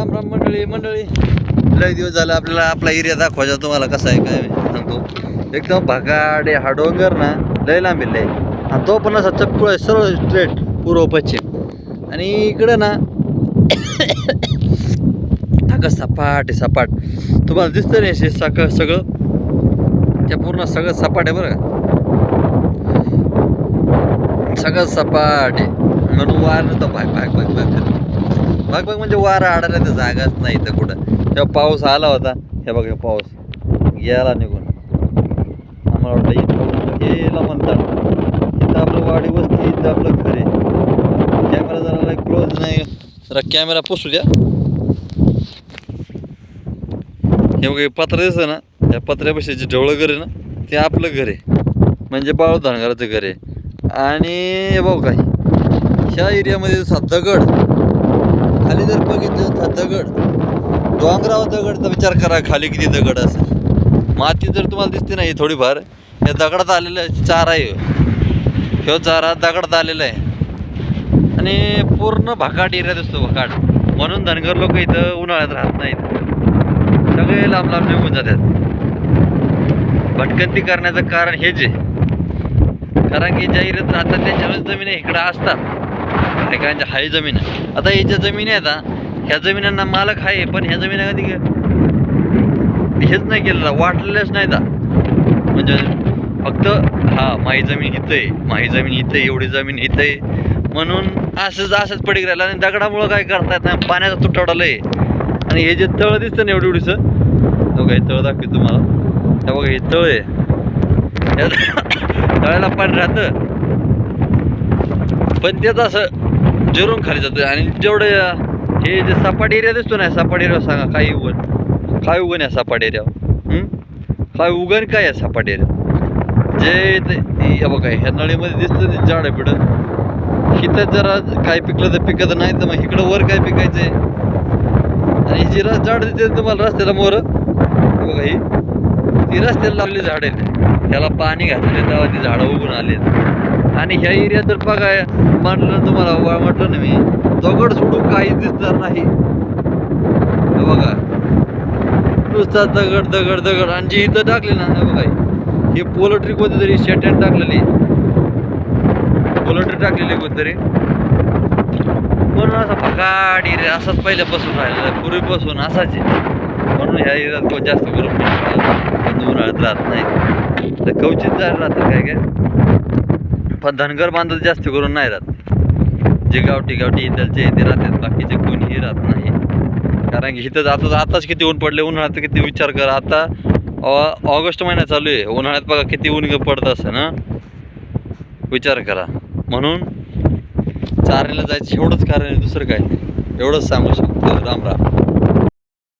राम राम मंडळी लय दिवस झाला आपल्याला आपला एरिया दाखवायचा तुम्हाला कसा आहे काय सांगतो. एकदम भगाडे हा डोंगर ना लय लांबीला आहे आणि तो पण असा चपकुळ आहे सरळ स्ट्रेट पूर्व पश्चिम. आणि इकडं ना हा सपाट आहे सपाट तुम्हाला दिसतं नाही असे सगळं त्या पूर्ण सगळं सपाट आहे बरं का, सगळं सपाट आहे म्हणून वार नव्हतं भाग म्हणजे वारा आडायला तर जागाच नाही तर कुठं. तेव्हा पाऊस आला होता हे बघा पाऊस गेला निघून. आम्हाला वाटतं इथं गेला म्हणतात इथं आपलं वाडी वस्ती इथं आपलं घर आहे. कॅमेरा जरा क्लोज नाही जरा कॅमेरा पुसू द्या. हे बघा पत्र दिसतं ना त्या पत्र्यापाशी जे ढवळं घर आहे ना ते आपलं घर आहे म्हणजे बाळू धनगराचं घर आहे. आणि हे बघ काय ह्या एरियामध्ये दगड खाली जर बघितलं तर दगड डोंगरावर दगड तर विचार करा खाली किती दगड असेल. माती जर तुम्हाला दिसते नाही थोडीफार या दगडात आलेलं आहे. चारा आहे ह्यो चारा दगडात आलेला आहे आणि पूर्ण भाकाट एरिया दिसतो भाकाट. म्हणून धनगर लोक इथं उन्हाळ्यात राहत नाहीत, सगळे लांब लांब निघून जातात. भटकंती करण्याचं कारण हेच आहे कारण की ज्या एरियात राहतात त्यांच्या जमीन इकडं असतात ठिकाणच्या हाय जमीन आहे. आता हे ज्या जमिनी आहेत ह्या जमिनांना मालक आहे पण ह्या जमिना कधी हेच नाही केलेलं वाटलेलंच नाही दा म्हणजे फक्त माही जमीन इथं आहे माही जमीन इथं आहे एवढी जमीन इथं आहे म्हणून असंच पडीक राहिलं. आणि दगडामुळं काय करता येत नाही पाण्याचा तुटवडा लय. आणि हे जे तळ दिसतं ना एवढीसं बघा हे तळ दाखवतो तुम्हाला. हे बघा हे तळ आहे या तळ्याला पाणी राहतं पण त्याचं असं जिरून खाली जातं. आणि जेवढं हे जे सपाट एरिया दिसतो ना सपाट एरिया सांगा काय उगण या सपाट एरियावर काय उगण काय आहे सपाट एरिया जे ते बघा ह्या नळीमध्ये दिसतं ते झाडं पिढं इथं जरा काय पिकलं तर पिकत नाही तर मग इकडं वर काय पिकायचं आहे. आणि जी झाड दिसते तुम्हाला रस्त्याला मोर बघा ही ती रस्त्याला लावलेली झाड आहेत त्याला पाणी घातले तेव्हा ती झाडं उगून आले. आणि ह्या एरियात जर बघा म्हटलं तुम्हाला म्हटलं ना मी दगड सोडून काहीच दिसणार नाही. बघा नुसता दगड आणि जी इथं टाकली ना बघा ही पोल्ट्री कोणतीतरी शेटेड टाकलेली पोल्ट्री टाकलेली कोणतरी म्हणून असा भकाट एरिया असाच पहिल्यापासून राहिलेला पूर्वीपासून असाच आहे. म्हणून ह्या एरियात जास्त करून उन्हाळ्यात राहत नाही तर कवचित जायला राहतात काय पण धनगर बांधत जास्त करून नाही राहत. जे गावठी इथलचे ते राहतात बाकीचे कोणीही राहत नाही कारण की इथं आताच किती ऊन पडले. उन्हाळ्यात किती विचार करा आता ऑगस्ट महिना चालू आहे उन्हाळ्यात बघा किती ऊन पडत असं ना विचार करा. म्हणून चारणीला जायचं एवढंच कारण आहे दुसरं काय एवढंच सांगू शकतो. राम राम.